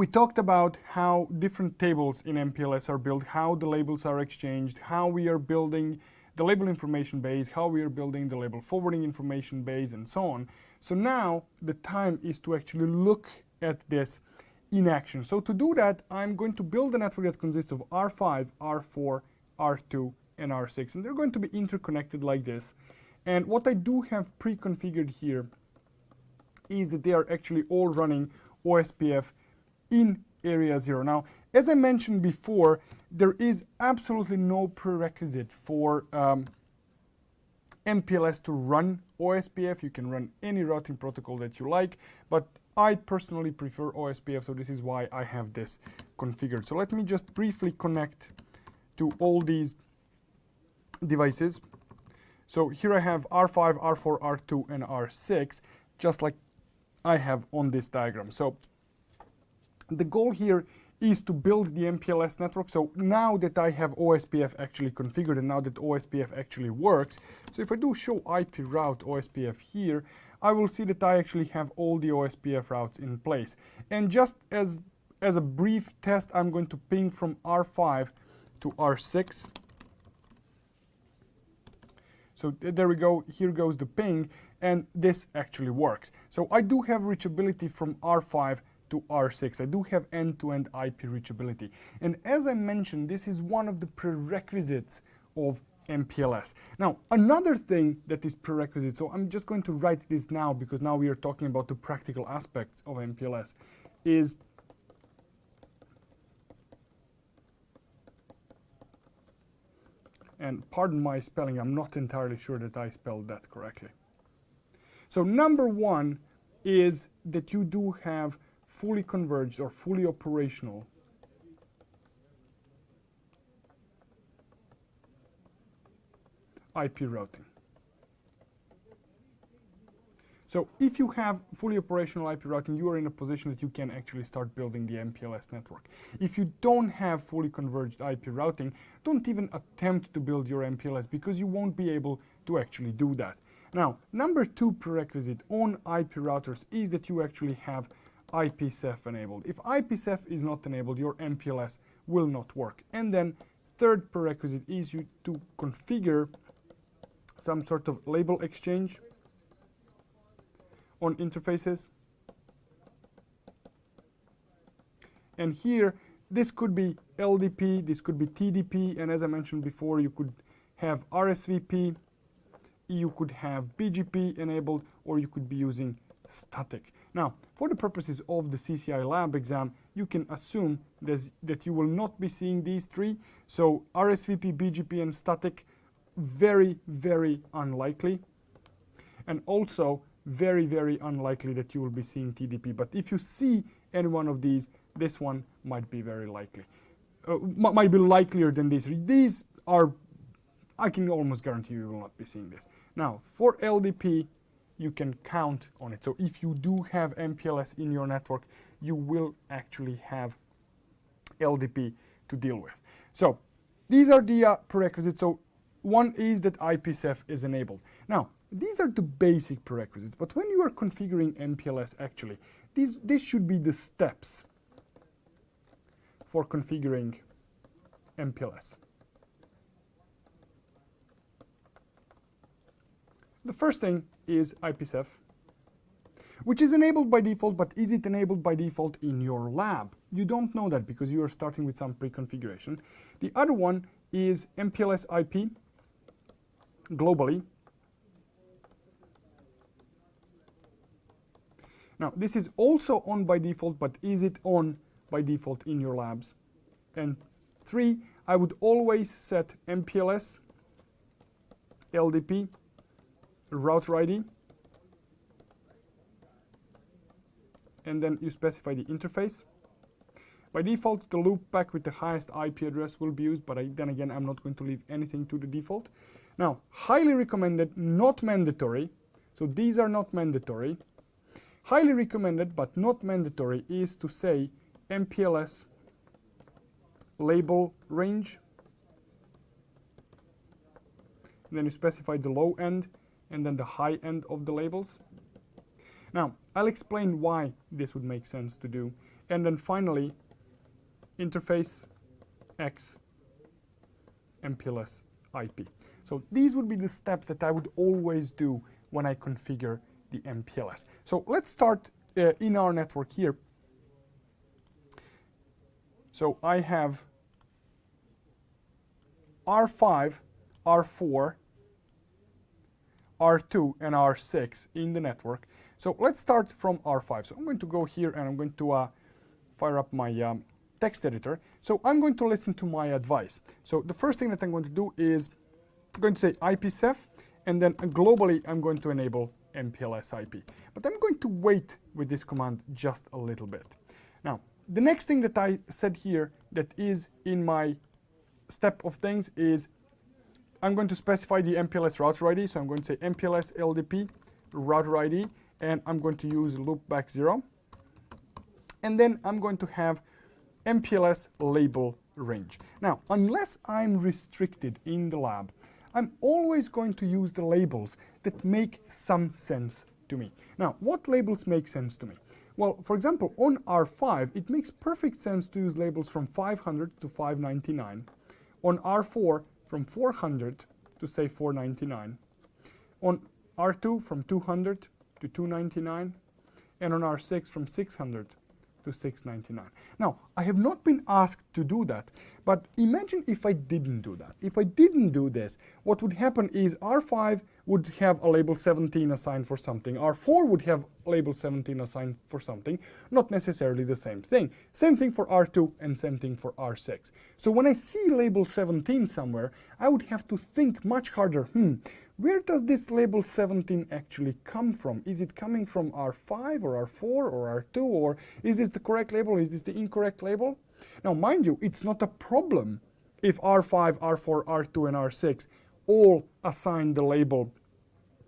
we talked about how different tables in MPLS are built, how the labels are exchanged, how we are building the label information base, how we are building the label forwarding information base, and so on. So now the time is to actually look at this in action. So to do that, I'm going to build a network that consists of R5, R4, R2, and R6. And they're going to be interconnected like this. And what I do have pre-configured here is that they are actually all running OSPF in area 0. Now, as I mentioned before, there is absolutely no prerequisite for MPLS to run OSPF. You can run any routing protocol that you like, but I personally prefer OSPF, so this is why I have this configured. So let me just briefly connect to all these devices. So here I have R5, R4, R2, and R6, just like I have on this diagram. So the goal here is to build the MPLS network. So now that I have OSPF actually configured and now that OSPF actually works, so if I do show IP route OSPF here, I will see that I actually have all the OSPF routes in place. And just as a brief test, I'm going to ping from R5 to R6. So there we go, here goes the ping, and this actually works. So I do have reachability from R5 to R6. I do have end-to-end IP reachability. And as I mentioned, this is one of the prerequisites of MPLS. Now, another thing that is prerequisite, so I'm just going to write this now because now we are talking about the practical aspects of MPLS, is and pardon my spelling, I'm not entirely sure that I spelled that correctly. So number one is that you do have fully converged or fully operational IP routing. So if you have fully operational IP routing, you are in a position that you can actually start building the MPLS network. If you don't have fully converged IP routing, don't even attempt to build your MPLS because you won't be able to actually do that. Now, number two prerequisite on IP routers is that you actually have IPsec enabled. If IPsec is not enabled, your MPLS will not work. And then third prerequisite is you to configure some sort of label exchange on interfaces. And here, this could be LDP, this could be TDP, and as I mentioned before, you could have RSVP, you could have BGP enabled, or you could be using static. Now, for the purposes of the CCIE lab exam, you can assume that you will not be seeing these three. So RSVP, BGP, and static, very, very unlikely. And also, very, very unlikely that you will be seeing TDP. But if you see any one of these, this one might be very likely. Might be likelier than these. These are, I can almost guarantee you will not be seeing this. Now, for LDP, you can count on it. So if you do have MPLS in your network, you will actually have LDP to deal with. So these are the prerequisites. So one is that IPsec is enabled. Now, these are the basic prerequisites, but when you are configuring MPLS actually, this should be the steps for configuring MPLS. The first thing is IPsec, which is enabled by default, but is it enabled by default in your lab? You don't know that because you are starting with some pre-configuration. The other one is MPLS IP globally. Now, this is also on by default, but is it on by default in your labs? And three, I would always set MPLS, LDP, router ID, and then you specify the interface. By default, the loopback with the highest IP address will be used, but then again, I'm not going to leave anything to the default. Now, highly recommended, not mandatory. So these are not mandatory. Highly recommended, but not mandatory, is to say MPLS label range. And then you specify the low end and then the high end of the labels. Now, I'll explain why this would make sense to do. and then finally interface X MPLS IP. So these would be the steps that I would always do when I configure the MPLS. So let's start in our network here. So I have R5, R4, R2, and R6 in the network. So let's start from R5. So I'm going to go here and I'm going to fire up my text editor. So I'm going to listen to my advice. So the first thing that I'm going to do is I'm going to say IPsec, and then globally I'm going to enable MPLS IP. But I'm going to wait with this command just a little bit. Now, the next thing that I said here that is in my step of things is I'm going to specify the MPLS router ID. So I'm going to say MPLS LDP router ID, and I'm going to use loopback 0. And then I'm going to have MPLS label range. Now, unless I'm restricted in the lab, I'm always going to use the labels that make some sense to me. Now, what labels make sense to me? Well, for example, on R5, it makes perfect sense to use labels from 500 to 599. On R4, from 400 to say 499. On R2, from 200 to 299. And on R6, from 600 to 699. Now, I have not been asked to do that, but imagine if I didn't do that. If I didn't do this, what would happen is R5 would have a label 17 assigned for something, R4 would have label 17 assigned for something, not necessarily the same thing. Same thing for R2 and same thing for R6. So when I see label 17 somewhere, I would have to think much harder, where does this label 17 actually come from? Is it coming from R5 or R4 or R2, or is this the correct label? Is this the incorrect label? Now, mind you, it's not a problem if R5, R4, R2, and R6 all assign the label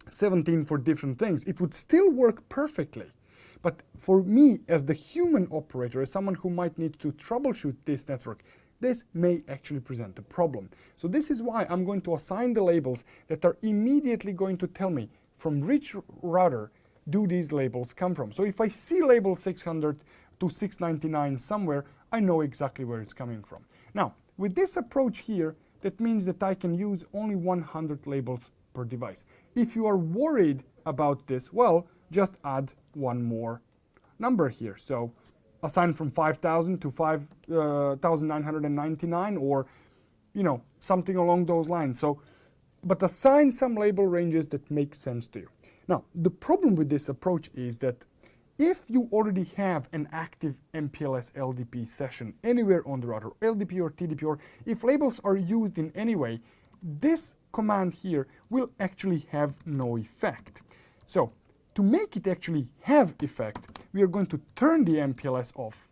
17 for different things. It would still work perfectly. But for me, as the human operator, as someone who might need to troubleshoot this network, this may actually present a problem. So this is why I'm going to assign the labels that are immediately going to tell me from which router do these labels come from. So if I see label 600 to 699 somewhere, I know exactly where it's coming from. Now, with this approach here, that means that I can use only 100 labels per device. If you are worried about this, well, just add one more number here. So assign from 5,000 to 5,999, or, something along those lines. So, but assign some label ranges that make sense to you. Now, the problem with this approach is that if you already have an active MPLS LDP session anywhere on the router, LDP or TDP, or if labels are used in any way, this command here will actually have no effect. So, to make it actually have effect, we are going to turn the MPLS off,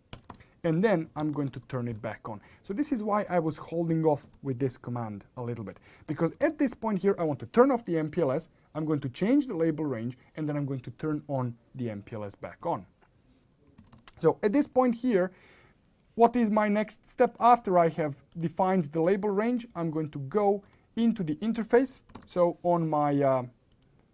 and then I'm going to turn it back on. So this is why I was holding off with this command a little bit, because at this point here, I want to turn off the MPLS, I'm going to change the label range, and then I'm going to turn on the MPLS back on. So at this point here, what is my next step after I have defined the label range? I'm going to go into the interface. So on my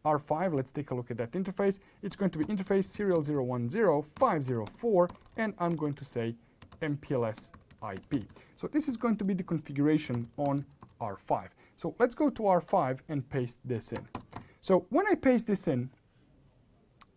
R5, let's take a look at that interface. It's going to be interface serial 010504, and I'm going to say MPLS IP. So this is going to be the configuration on R5. So let's go to R5 and paste this in. So when I paste this in,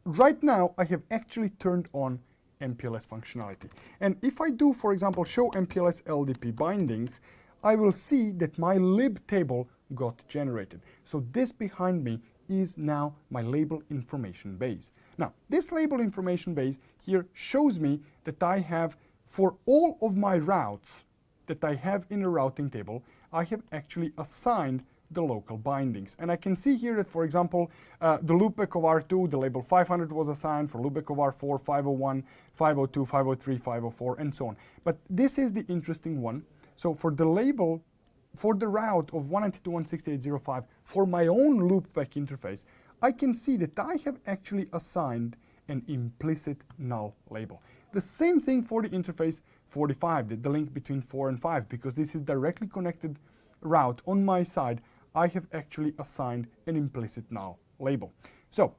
right now I have actually turned on MPLS functionality. And if I do, for example, show MPLS LDP bindings, I will see that my lib table got generated. So this behind me is now my label information base. Now, this label information base here shows me that I have, for all of my routes that I have in a routing table, I have actually assigned the local bindings. And I can see here that, for example, the loopback of R2, the label 500 was assigned, for loopback of R4, 501, 502, 503, 504, and so on. But this is the interesting one. So for the label, for the route of 192.168.0.5, for my own loopback interface, I can see that I have actually assigned an implicit null label. The same thing for the interface 45, the link between 4 and 5, because this is directly connected route on my side, I have actually assigned an implicit null label. So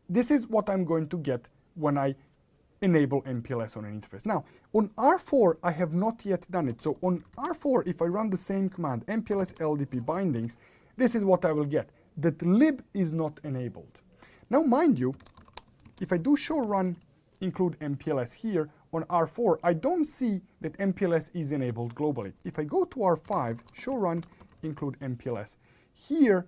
this is what I'm going to get when I enable MPLS on an interface. Now, on R4, I have not yet done it. So on R4, if I run the same command, MPLS LDP bindings, this is what I will get, that lib is not enabled. Now, mind you, if I do show run include MPLS here on R4, I don't see that MPLS is enabled globally. If I go to R5, show run include MPLS, here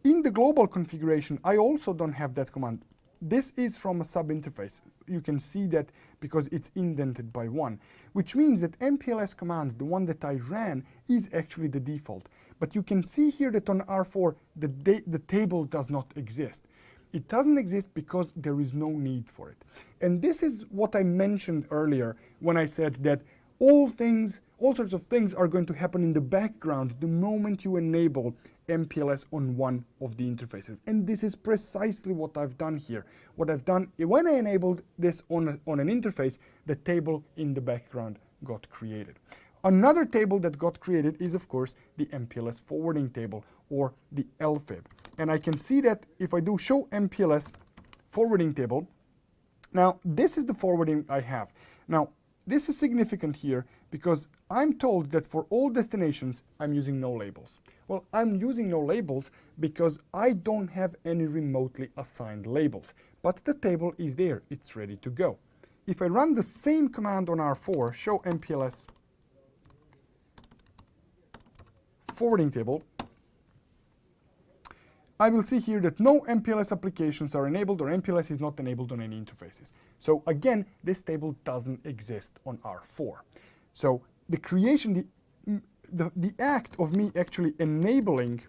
in the global configuration, I also don't have that command. This is from a sub-interface. You can see that because it's indented by 1, which means that MPLS command, the one that I ran, is actually the default. But you can see here that on R4, the table does not exist. It doesn't exist because there is no need for it. And this is what I mentioned earlier when I said that all sorts of things are going to happen in the background the moment you enable MPLS on one of the interfaces. And this is precisely what I've done here. What I've done, when I enabled this on an interface, the table in the background got created. Another table that got created is, of course, the MPLS forwarding table, or the LFIB. And I can see that if I do show MPLS forwarding table, now this is the forwarding I have. Now, this is significant here because I'm told that for all destinations, I'm using no labels. Well, I'm using no labels because I don't have any remotely assigned labels, but the table is there, it's ready to go. If I run the same command on R4, show MPLS forwarding table, I will see here that no MPLS applications are enabled, or MPLS is not enabled on any interfaces. So again, this table doesn't exist on R4. So the creation, the act of me actually enabling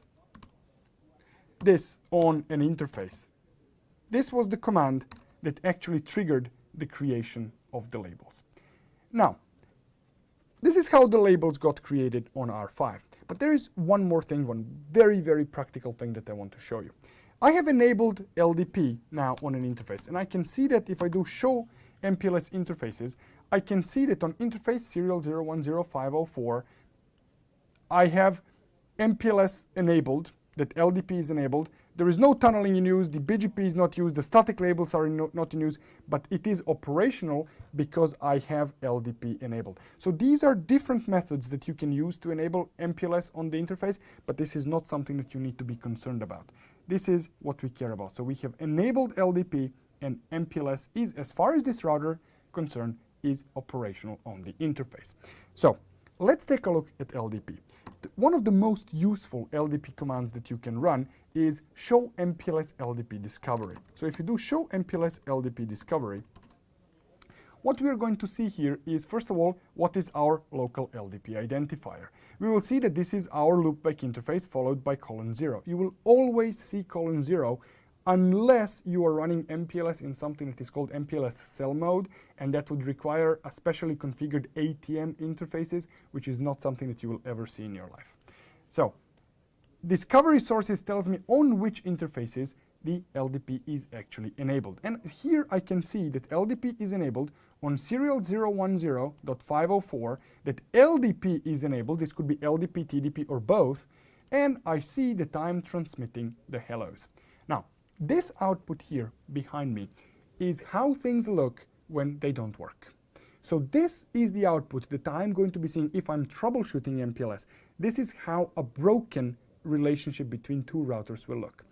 this on an interface, this was the command that actually triggered the creation of the labels. Now, this is how the labels got created on R5. But there is one more thing, one very, very practical thing that I want to show you. I have enabled LDP now on an interface, and I can see that if I do show MPLS interfaces, I can see that on interface serial 010504, I have MPLS enabled, that LDP is enabled. There is no tunneling in use, the BGP is not used, the static labels are not in use, but it is operational because I have LDP enabled. So these are different methods that you can use to enable MPLS on the interface, but this is not something that you need to be concerned about. This is what we care about. So we have enabled LDP, and MPLS is, as far as this router concerned, is operational on the interface. So let's take a look at LDP. One of the most useful LDP commands that you can run is show MPLS LDP discovery. So if you do show MPLS LDP discovery, what we are going to see here is, first of all, what is our local LDP identifier. We will see that this is our loopback interface followed by :0. You will always see :0 unless you are running MPLS in something that is called MPLS cell mode, and that would require a specially configured ATM interfaces, which is not something that you will ever see in your life. So, discovery sources tells me on which interfaces the LDP is actually enabled. And here I can see that LDP is enabled on serial 010.504, that LDP is enabled, this could be LDP, TDP, or both, and I see that I'm transmitting the hellos. Now, this output here behind me is how things look when they don't work. So this is the output that I'm going to be seeing if I'm troubleshooting MPLS. This is how a broken relationship between two routers will look.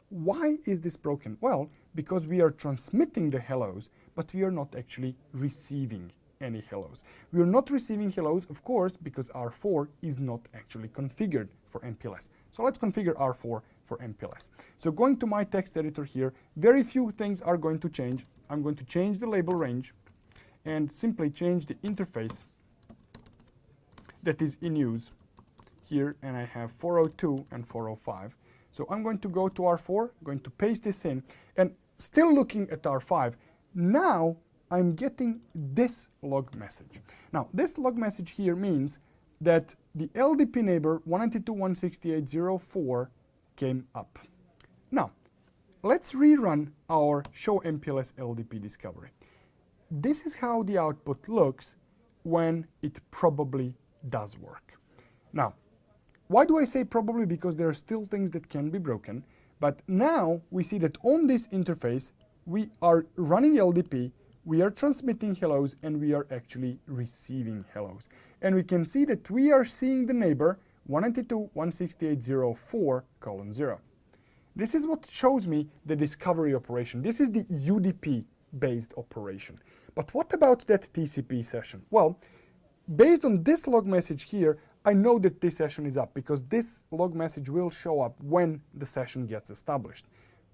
Why is this broken? Well, because we are transmitting the hellos, but we are not actually receiving any hellos. We are not receiving hellos, of course, because R4 is not actually configured for MPLS. So let's configure R4 for MPLS. So going to my text editor here, very few things are going to change. I'm going to change the label range and simply change the interface that is in use here, and I have 402 and 405. So I'm going to go to R4, going to paste this in, and still looking at R5, now I'm getting this log message. Now, this log message here means that the LDP neighbor 192.168.0.4 came up. Now, let's rerun our show MPLS LDP discovery. This is how the output looks when it probably does work. Now, why do I say probably? Because there are still things that can be broken, but now we see that on this interface we are running LDP, we are transmitting hellos and we are actually receiving hellos. And we can see that we are seeing the neighbor 192.168.0.4:0. This is what shows me the discovery operation. This is the UDP based operation. But what about that TCP session? Well, based on this log message here, I know that this session is up because this log message will show up when the session gets established.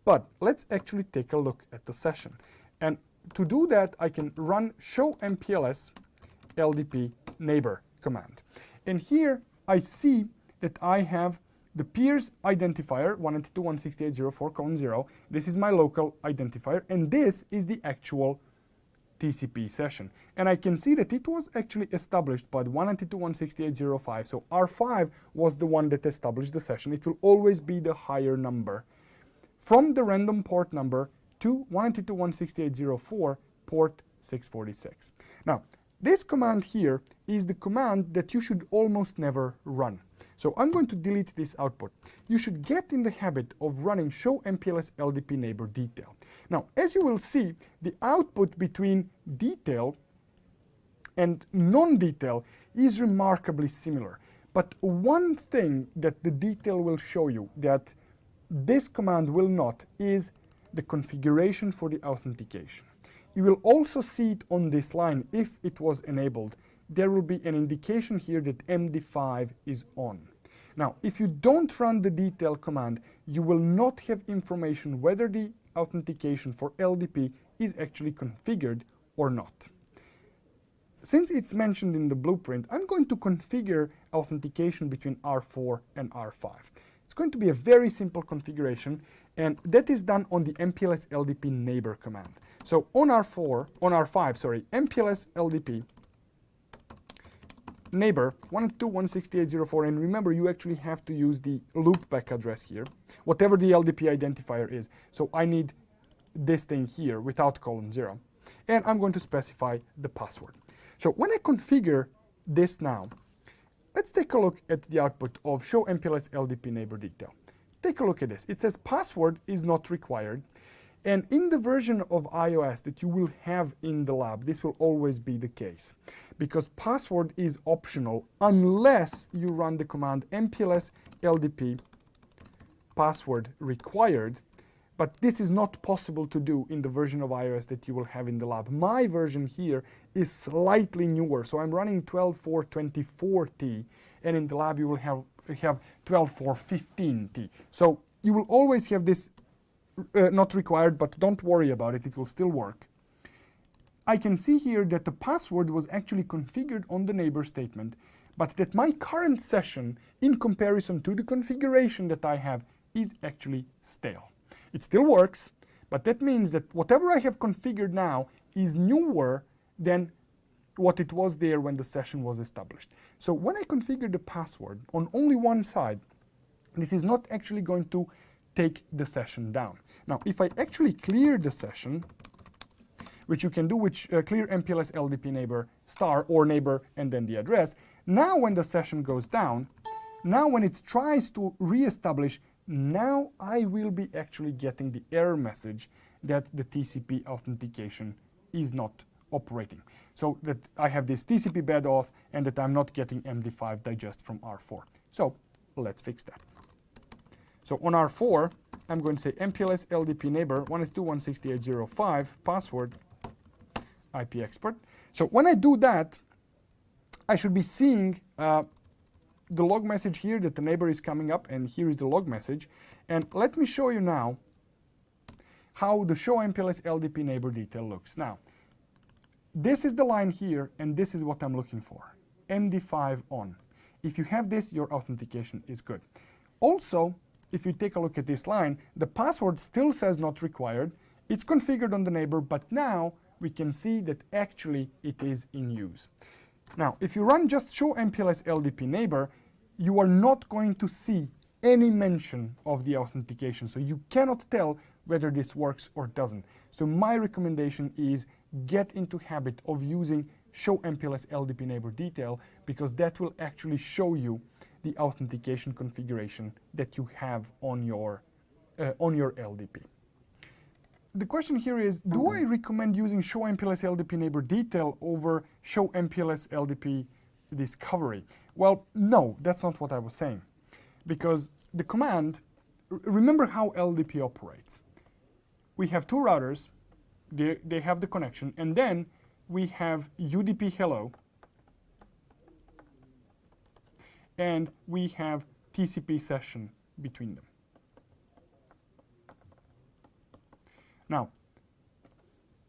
But let's actually take a look at the session. And to do that, I can run show MPLS LDP neighbor command. And here I see that I have the peers identifier 192.168.0.4:0. This is my local identifier, and this is the actual TCP session. And I can see that it was actually established by 192.168.0.5. So R5 was the one that established the session. It will always be the higher number from the random port number to 192.168.0.4 port 646. Now, this command here is the command that you should almost never run. So I'm going to delete this output. You should get in the habit of running show MPLS LDP neighbor detail. Now, as you will see, the output between detail and non-detail is remarkably similar. But one thing that the detail will show you that this command will not is the configuration for the authentication. You will also see it on this line if it was enabled. There will be an indication here that MD5 is on. Now, if you don't run the detail command, you will not have information whether the authentication for LDP is actually configured or not. Since it's mentioned in the blueprint, I'm going to configure authentication between R4 and R5. It's going to be a very simple configuration, and that is done on the MPLS LDP neighbor command. So on R5, MPLS LDP neighbor 192.168.0.4, and remember, you actually have to use the loopback address here, whatever the LDP identifier is. So I need this thing here without :0, and I'm going to specify the password. So when I configure this now, let's take a look at the output of show MPLS LDP neighbor detail. Take a look at this. It says password is not required. And in the version of iOS that you will have in the lab, this will always be the case, because password is optional unless you run the command MPLS LDP password required. But this is not possible to do in the version of iOS that you will have in the lab. My version here is slightly newer, so I'm running 12.4.24t, and in the lab you will have 12.4.15t. So you will always have this not required, but don't worry about it, it will still work. I can see here that the password was actually configured on the neighbor statement, but that my current session, in comparison to the configuration that I have, is actually stale. It still works, but that means that whatever I have configured now is newer than what it was there when the session was established. So when I configure the password on only one side, this is not actually going to take the session down. Now, if I actually clear the session, which you can do with clear MPLS LDP neighbor star or neighbor and then the address, now when the session goes down, now when it tries to reestablish, now I will be actually getting the error message that the TCP authentication is not operating. So that I have this TCP bad auth and that I'm not getting MD5 digest from R4. So let's fix that. So on R4, I'm going to say MPLS LDP neighbor 192.168.0.5 password IP expert. So when I do that, I should be seeing the log message here that the neighbor is coming up, and here is the log message. And let me show you now how the show MPLS LDP neighbor detail looks. Now, this is the line here, and this is what I'm looking for. MD5 on. If you have this, your authentication is good. Also, if you take a look at this line, the password still says not required. It's configured on the neighbor, but now we can see that actually it is in use. Now, if you run just show MPLS LDP neighbor, you are not going to see any mention of the authentication. So you cannot tell whether this works or doesn't. So my recommendation is get into habit of using show MPLS LDP neighbor detail, because that will actually show you the authentication configuration that you have on your LDP. the question here is, do I recommend using show MPLS LDP neighbor detail over show MPLS LDP discovery? Well, no, that's not what I was saying. Because the command, remember how LDP operates. We have two routers, they have the connection, and then we have UDP hello, and we have TCP session between them. Now,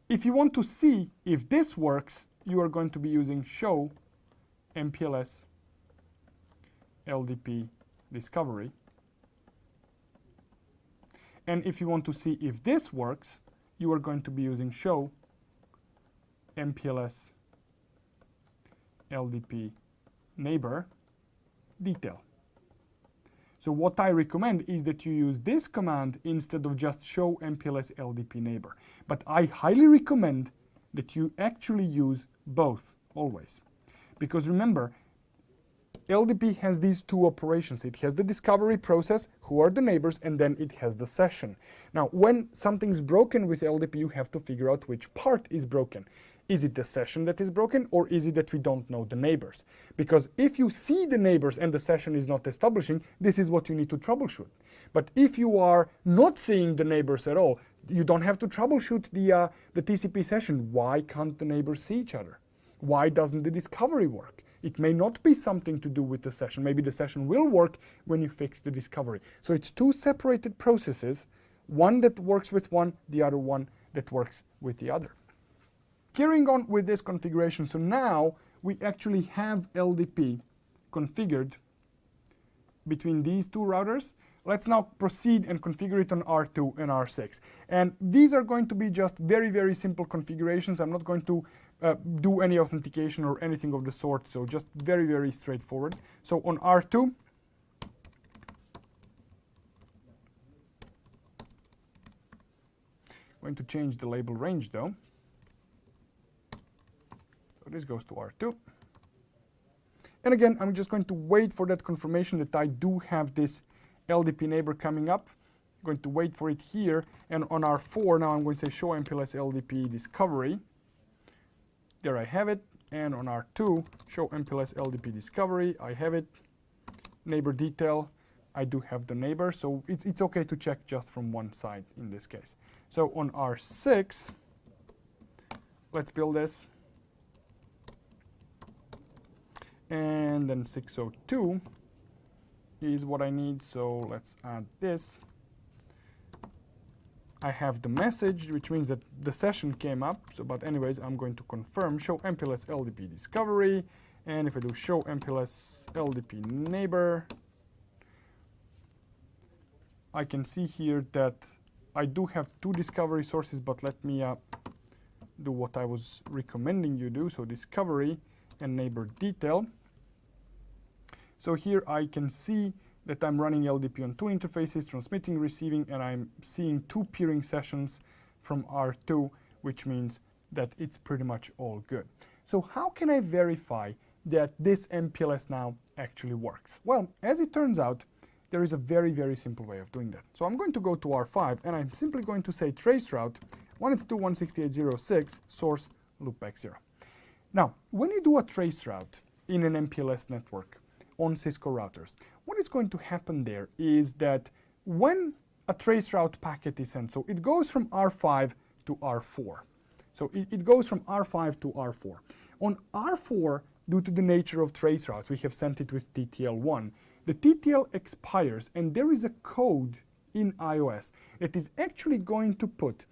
if you want to see if this works, you are going to be using show MPLS LDP discovery. And if you want to see if this works, you are going to be using show MPLS LDP neighbor detail. So what I recommend is that you use this command instead of just show MPLS LDP neighbor. But I highly recommend that you actually use both always. Because remember, LDP has these two operations. It has the discovery process, who are the neighbors, and then it has the session. Now, when something's broken with LDP, you have to figure out which part is broken. Is it the session that is broken, or is it that we don't know the neighbors? Because if you see the neighbors and the session is not establishing, this is what you need to troubleshoot. But if you are not seeing the neighbors at all, you don't have to troubleshoot the TCP session. Why can't the neighbors see each other? Why doesn't the discovery work? It may not be something to do with the session. Maybe the session will work when you fix the discovery. So it's two separated processes, one that works with one, the other one that works with the other. Carrying on with this configuration, so now we actually have LDP configured between these two routers. Let's now proceed and configure it on R2 and R6. And these are going to be just very, very simple configurations. I'm not going to do any authentication or anything of the sort, so just very, very straightforward. So on R2, going to change the label range though. So this goes to R2. And again, I'm just going to wait for that confirmation that I do have this LDP neighbor coming up. I'm going to wait for it here. And on R4, now I'm going to say show MPLS LDP discovery. There I have it. And on R2, show MPLS LDP discovery. I have it. Neighbor detail. I do have the neighbor. So it's okay to check just from one side in this case. So on R6, let's build this. And then 602 is what I need, so let's add this. I have the message, which means that the session came up, so but anyways, I'm going to confirm show MPLS LDP discovery, and if I do show MPLS LDP neighbor, I can see here that I do have two discovery sources, but let me do what I was recommending you do, so discovery and neighbor detail. So here I can see that I'm running LDP on two interfaces, transmitting, receiving, and I'm seeing two peering sessions from R2, which means that it's pretty much all good. So how can I verify that this MPLS now actually works? Well, as it turns out, there is a very, very simple way of doing that. So I'm going to go to R5, and I'm simply going to say traceroute 192.168.0.6 source loopback 0. Now, when you do a traceroute in an MPLS network on Cisco routers, what is going to happen there is that when a traceroute packet is sent, so it goes from R5 to R4. So it goes from R5 to R4. On R4, due to the nature of traceroute, we have sent it with TTL1. The TTL expires, and there is a code in iOS that is actually going to put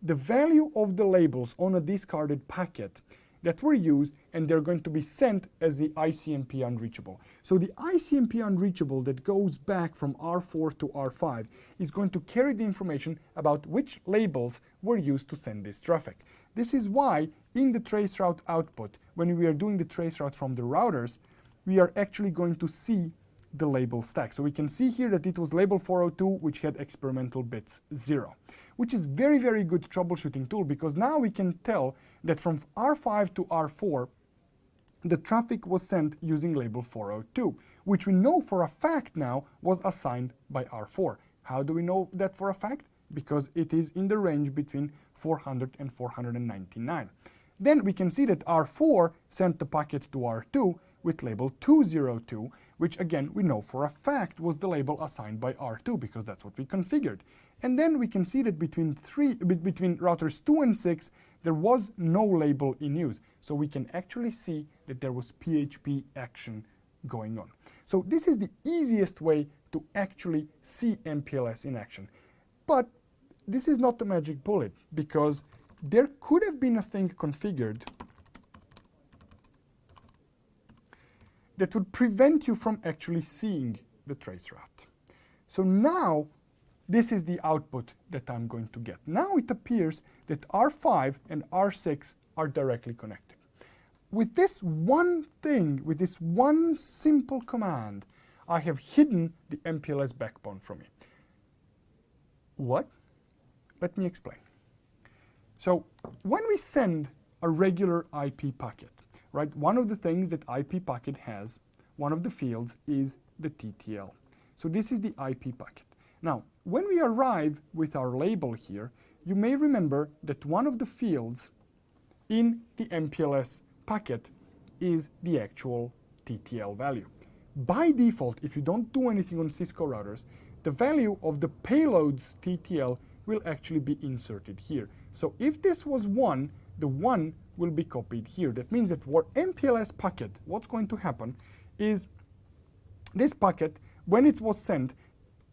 the value of the labels on a discarded packet that were used, and they're going to be sent as the ICMP unreachable. So the ICMP unreachable that goes back from R4 to R5 is going to carry the information about which labels were used to send this traffic. This is why in the traceroute output, when we are doing the traceroute from the routers, we are actually going to see the label stack. So we can see here that it was label 402, which had experimental bits 0, which is very, very good troubleshooting tool, because now we can tell that from R5 to R4, the traffic was sent using label 402, which we know for a fact now was assigned by R4. How do we know that for a fact? because it is in the range between 400 and 499. Then we can see that R4 sent the packet to R2 with label 202, which again we know for a fact was the label assigned by R2 because that's what we configured. And then we can see that between routers 2 and 6 there was no label in use. So we can actually see that there was PHP action going on. So this is the easiest way to actually see MPLS in action. But this is not the magic bullet, because there could have been a thing configured that would prevent you from actually seeing the traceroute. So now this is the output that I'm going to get. Now it appears that R5 and R6 are directly connected. With this one thing, with this one simple command, I have hidden the MPLS backbone from it. What? Let me explain. So when we send a regular IP packet, right, one of the things that IP packet has, one of the fields is the TTL. So this is the IP packet. Now, when we arrive with our label here, you may remember that one of the fields in the MPLS packet is the actual TTL value. By default, if you don't do anything on Cisco routers, the value of the payload's TTL will actually be inserted here. So if this was 1, the 1 will be copied here. That means that for MPLS packet, what's going to happen is this packet, when it was sent,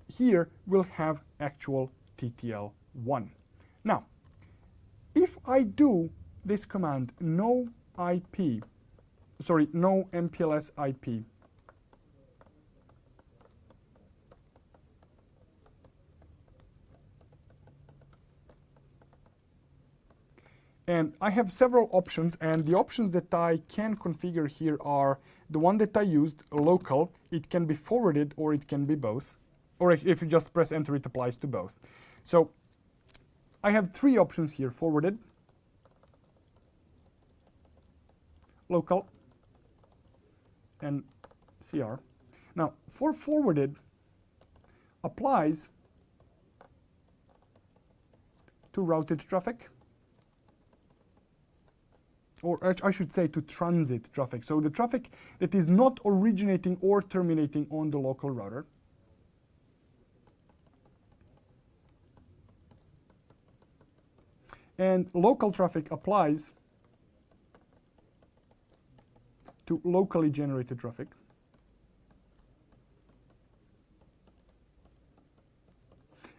here will have actual TTL 1. Now, if I do this command no MPLS IP, and I have several options, and the options that I can configure here are the one that I used, local. It can be forwarded or it can be both. Or if you just press enter, it applies to both. So I have 3 options here: forwarded, local, and CR. Now, for forwarded, applies to routed traffic, or I should say to transit traffic. So the traffic that is not originating or terminating on the local router. And local traffic applies to locally generated traffic.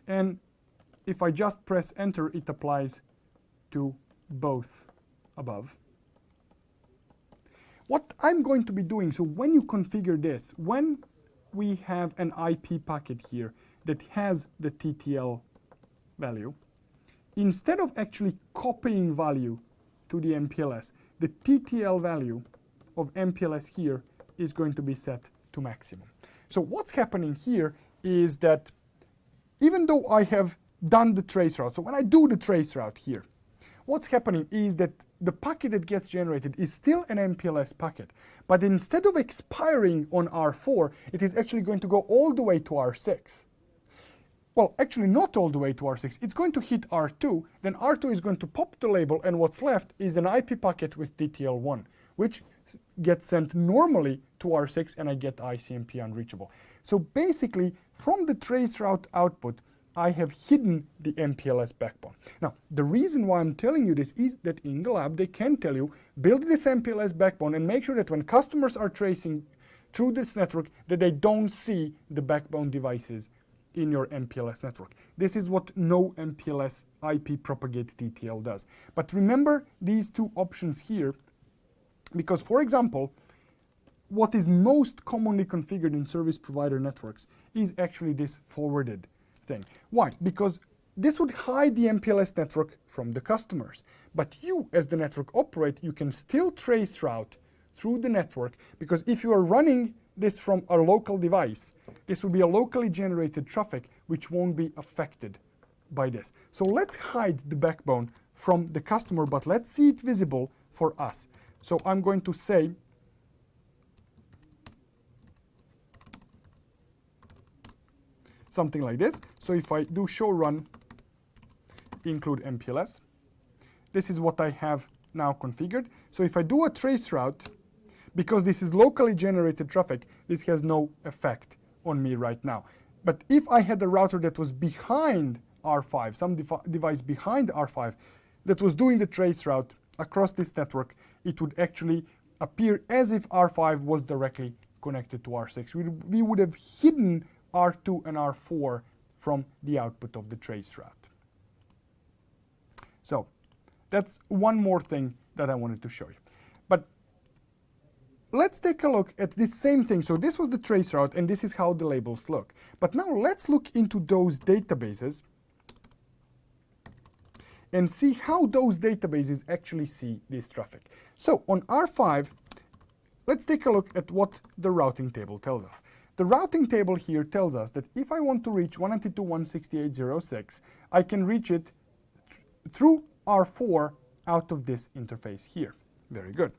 And if I just press enter, it applies to both above. What I'm going to be doing, so when you configure this, when we have an IP packet here that has the TTL value, instead of actually copying value to the MPLS, the TTL value of MPLS here is going to be set to maximum. So what's happening here is that even though I have done the traceroute, so when I do the traceroute here, what's happening is that the packet that gets generated is still an MPLS packet, but instead of expiring on R4, it is actually going to go all the way to R6. Well, actually not all the way to R6. It's going to hit R2, then R2 is going to pop the label, and what's left is an IP packet with TTL1, which gets sent normally to R6, and I get ICMP unreachable. So basically, from the traceroute output, I have hidden the MPLS backbone. Now, the reason why I'm telling you this is that in the lab, they can tell you, build this MPLS backbone and make sure that when customers are tracing through this network, that they don't see the backbone devices in your MPLS network. This is what no MPLS IP propagate TTL does. But remember these 2 options here, because for example, what is most commonly configured in service provider networks is actually this forwarded thing. Why? Because this would hide the MPLS network from the customers. But you, as the network operator, you can still trace route through the network, because if you are running this from a local device, this will be a locally generated traffic which won't be affected by this. So let's hide the backbone from the customer, but let's see it visible for us. So I'm going to say something like this. So if I do show run include MPLS. This is what I have now configured. So if I do a trace route, because this is locally generated traffic, this has no effect on me right now. But if I had a router that was behind R5, some device behind R5 that was doing the trace route across this network, it would actually appear as if R5 was directly connected to R6. We would have hidden R2 and R4 from the output of the trace route. So that's one more thing that I wanted to show you. But let's take a look at this same thing. So this was the trace route, and this is how the labels look. But now let's look into those databases and see how those databases actually see this traffic. So on R5, let's take a look at what the routing table tells us. The routing table here tells us that if I want to reach 192.168.0.6, I can reach it through R4 out of this interface here. Very good.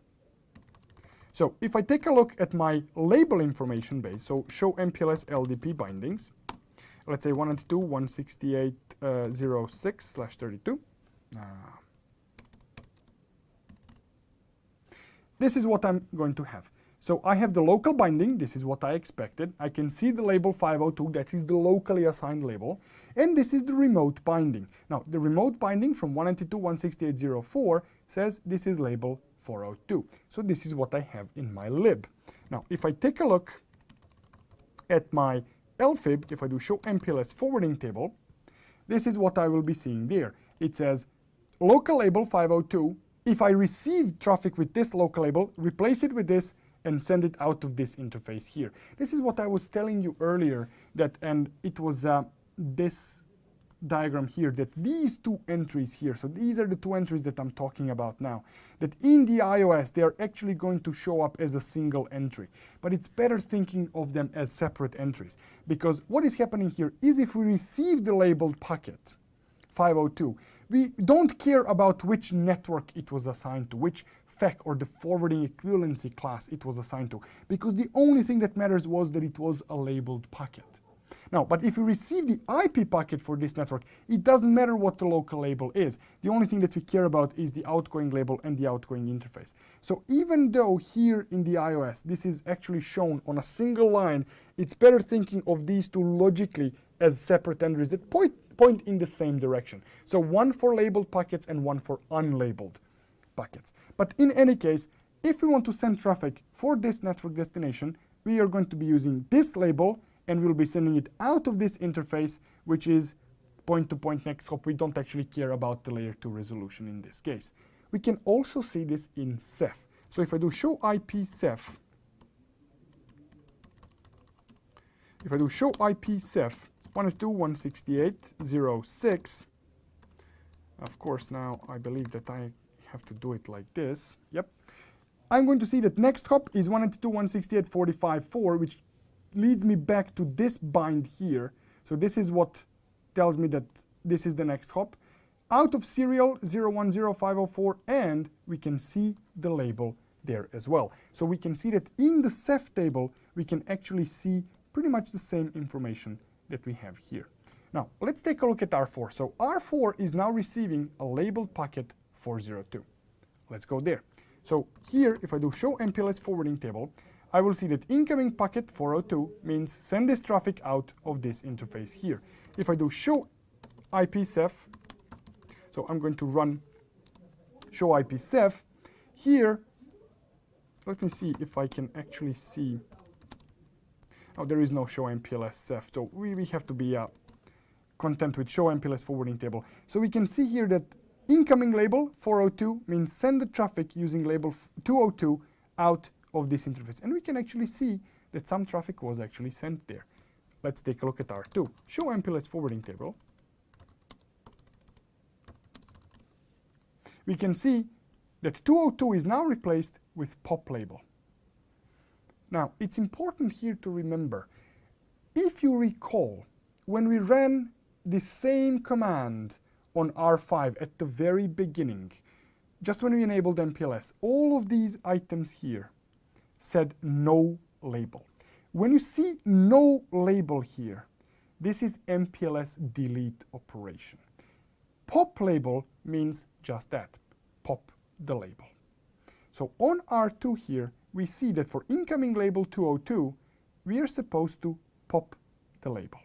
So if I take a look at my label information base, so show MPLS LDP bindings, let's say 192.168.0.6/32. This is what I'm going to have. So I have the local binding, this is what I expected. I can see the label 502, that is the locally assigned label. And this is the remote binding. Now, the remote binding from 192.168.0.4 says this is label 402. So this is what I have in my lib. Now, if I take a look at my LFIB, if I do show MPLS forwarding table, this is what I will be seeing there. It says local label 502. If I receive traffic with this local label, replace it with this and send it out of this interface here. This is what I was telling you earlier, that, and it was this diagram here, that these two entries here, so these are the two entries that I'm talking about now, that in the iOS they are actually going to show up as a single entry. But it's better thinking of them as separate entries, because what is happening here is if we receive the labeled packet 502, we don't care about which network it was assigned to, which FEC or the forwarding equivalency class it was assigned to, because the only thing that matters was that it was a labeled packet. Now, but if we receive the IP packet for this network, it doesn't matter what the local label is. The only thing that we care about is the outgoing label and the outgoing interface. So even though here in the iOS this is actually shown on a single line, it's better thinking of these two logically as separate entries that point in the same direction. So one for labeled packets and one for unlabeled packets. But in any case, if we want to send traffic for this network destination, we are going to be using this label, and we'll be sending it out of this interface, which is point-to-point next hop. We don't actually care about the layer 2 resolution in this case. We can also see this in Ceph. So if I do show IP Ceph, if I do show IP Ceph 192.168.0.6, of course now I believe that I have to do it like this. Yep. I'm going to see that next hop is 192.168.45.4, which leads me back to this bind here. So this is what tells me that this is the next hop. Out of serial 010504, and we can see the label there as well. So we can see that in the Ceph table, we can actually see pretty much the same information that we have here. Now, let's take a look at R4. So R4 is now receiving a labeled packet 402. Let's go there. So here, if I do show MPLS forwarding table, I will see that incoming packet 402 means send this traffic out of this interface here. If I do show IP Ceph, so I'm going to run show IP Ceph. Here, let me see if I can actually see. Oh, there is no show MPLS Ceph, so we have to be content with show MPLS forwarding table. So we can see here that incoming label 402 means send the traffic using label 202 out of this interface. And we can actually see that some traffic was actually sent there. Let's take a look at R2. Show MPLS forwarding table. We can see that 202 is now replaced with POP label. Now, it's important here to remember, if you recall, when we ran the same command on R5 at the very beginning, just when we enabled MPLS, all of these items here said no label. When you see no label here, this is MPLS delete operation. Pop label means just that, pop the label. So on R2 here, we see that for incoming label 202, we are supposed to pop the label.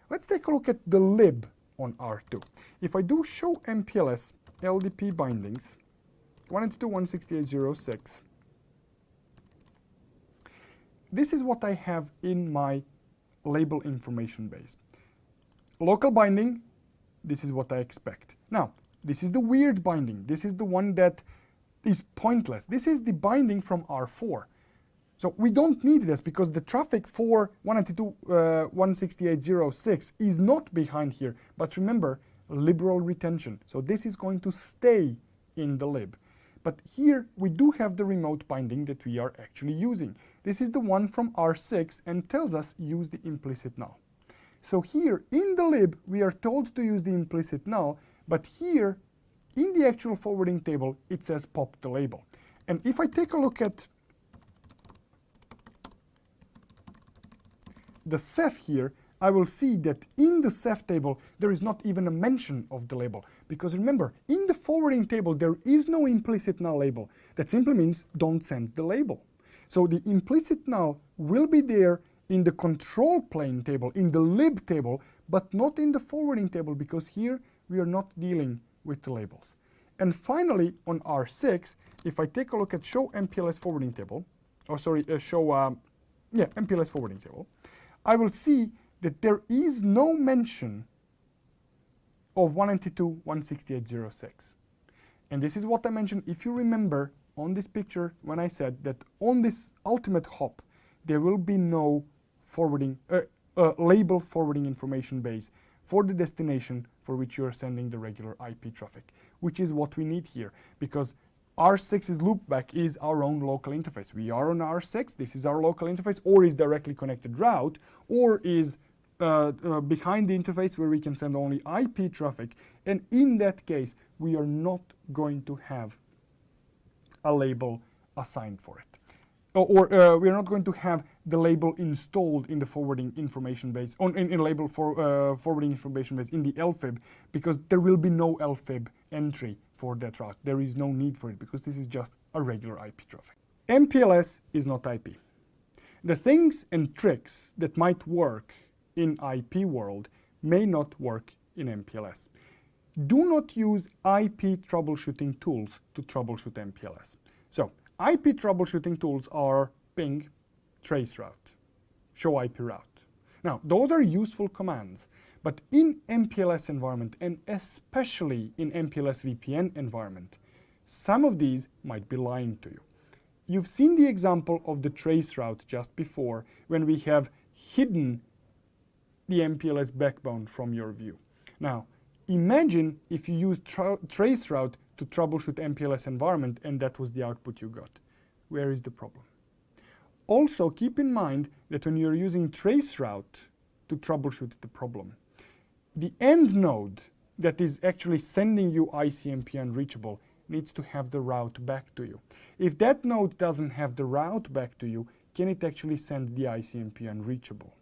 Let's take a look at the lib on R2. If I do show MPLS LDP bindings, 192.168.0.6, this is what I have in my label information base. Local binding, this is what I expect. Now, this is the weird binding. This is the one that is pointless. This is the binding from R4. So we don't need this because the traffic for 192.168.0.6 is not behind here. But remember, liberal retention. So this is going to stay in the lib. But here we do have the remote binding that we are actually using. This is the one from R6 and tells us use the implicit null. So here in the lib, we are told to use the implicit null, but here in the actual forwarding table, it says pop the label. And if I take a look at the Ceph here, I will see that in the Ceph table, there is not even a mention of the label. Because remember, in the forwarding table, there is no implicit null label. That simply means don't send the label. So the implicit null will be there in the control plane table, in the lib table, but not in the forwarding table, because here we are not dealing with the labels. And finally, on R6, if I take a look at show MPLS forwarding table, MPLS forwarding table, I will see that there is no mention of 192.168.0.6. And this is what I mentioned, if you remember, on this picture when I said that on this ultimate hop, there will be no forwarding, label forwarding information base for the destination for which you are sending the regular IP traffic, which is what we need here, because R6's loopback is our own local interface. We are on R6, this is our local interface, or is directly connected route, or is behind the interface where we can send only IP traffic. And in that case, we are not going to have a label assigned for it. Or we are not going to have the label installed in the forwarding information base, in label for forwarding information base in the LFIB, because there will be no LFIB entry for that route. There is no need for it because this is just a regular IP traffic. MPLS is not IP. The things and tricks that might work in IP world may not work in MPLS. Do not use IP troubleshooting tools to troubleshoot MPLS. So IP troubleshooting tools are ping, traceroute, show IP route. Now, those are useful commands, but in MPLS environment, and especially in MPLS VPN environment, some of these might be lying to you. You've seen the example of the traceroute just before, when we have hidden the MPLS backbone from your view. Now, imagine if you use traceroute to troubleshoot MPLS environment and that was the output you got. Where is the problem? Also, keep in mind that when you're using traceroute to troubleshoot the problem, the end node that is actually sending you ICMP unreachable needs to have the route back to you. If that node doesn't have the route back to you, can it actually send the ICMP unreachable?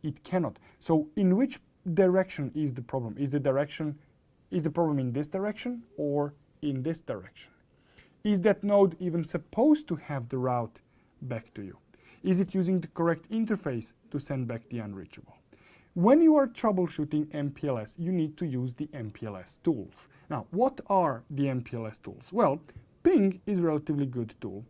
It cannot. So in which direction is the problem? Is the problem in this direction or in this direction? Is that node even supposed to have the route back to you? Is it using the correct interface to send back the unreachable? When you are troubleshooting MPLS, you need to use the MPLS tools. Now, what are the MPLS tools? Well, ping is a relatively good tool.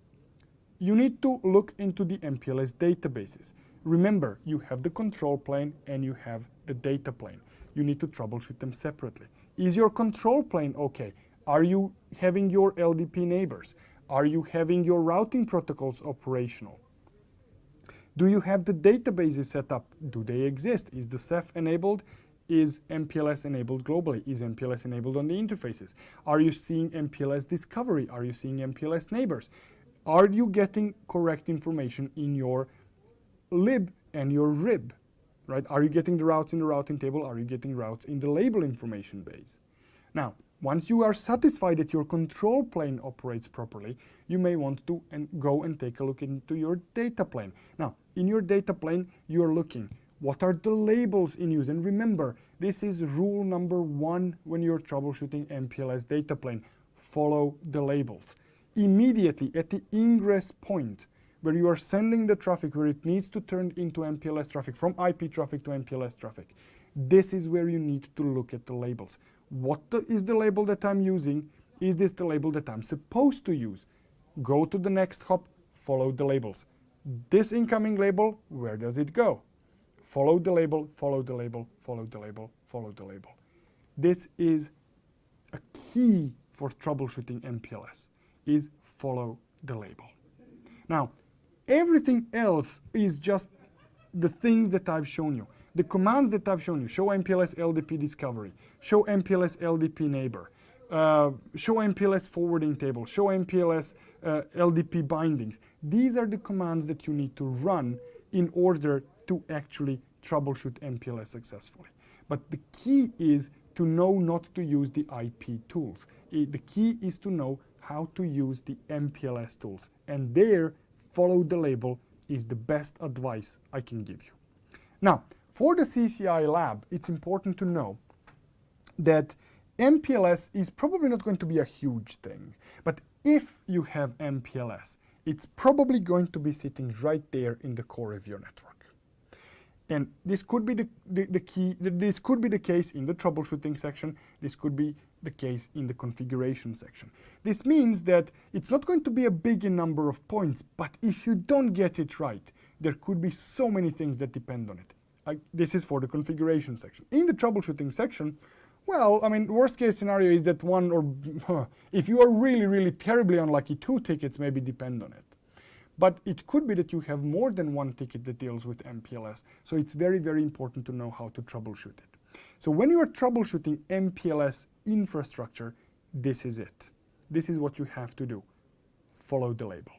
You need to look into the MPLS databases. Remember, you have the control plane and you have the data plane. You need to troubleshoot them separately. Is your control plane okay? Are you having your LDP neighbors? Are you having your routing protocols operational? Do you have the databases set up? Do they exist? Is the Ceph enabled? Is MPLS enabled globally? Is MPLS enabled on the interfaces? Are you seeing MPLS discovery? Are you seeing MPLS neighbors? Are you getting correct information in your lib and your rib? Right? Are you getting the routes in the routing table? Are you getting routes in the label information base? Now, once you are satisfied that your control plane operates properly, you may want to go and take a look into your data plane. Now, in your data plane, you are looking, what are the labels in use? And remember, This is rule number 1 when you're troubleshooting MPLS data plane. Follow the labels. Immediately at the ingress point where you are sending the traffic, where it needs to turn into MPLS traffic, from IP traffic to MPLS traffic, this is where you need to look at the labels. What is the label that I'm using? Is this the label that I'm supposed to use? Go to the next hop, follow the labels. This incoming label, where does it go? Follow the label, follow the label, follow the label, follow the label. This is a key for troubleshooting MPLS, is follow the label. Now, everything else is just the things that I've shown you. The commands that I've shown you, show MPLS LDP discovery, show MPLS LDP neighbor, show MPLS forwarding table, show MPLS LDP bindings. These are the commands that you need to run in order to actually troubleshoot MPLS successfully. But the key is to know not to use the IP tools. The key is to know how to use the MPLS tools. And there, follow the label is the best advice I can give you. Now, for the CCIE lab, it's important to know that MPLS is probably not going to be a huge thing. But if you have MPLS, it's probably going to be sitting right there in the core of your network. And this could be this could be the case in the troubleshooting section. This could be the case in the configuration section. This means that it's not going to be a big number of points, but if you don't get it right, there could be so many things that depend on it. This is for the configuration section. In the troubleshooting section, well, I mean, worst case scenario is that one, or if you are really, really terribly unlucky, 2 tickets maybe depend on it. But it could be that you have more than 1 ticket that deals with MPLS. So it's very, very important to know how to troubleshoot it. So when you are troubleshooting MPLS infrastructure, this is it. This is what you have to do. Follow the label.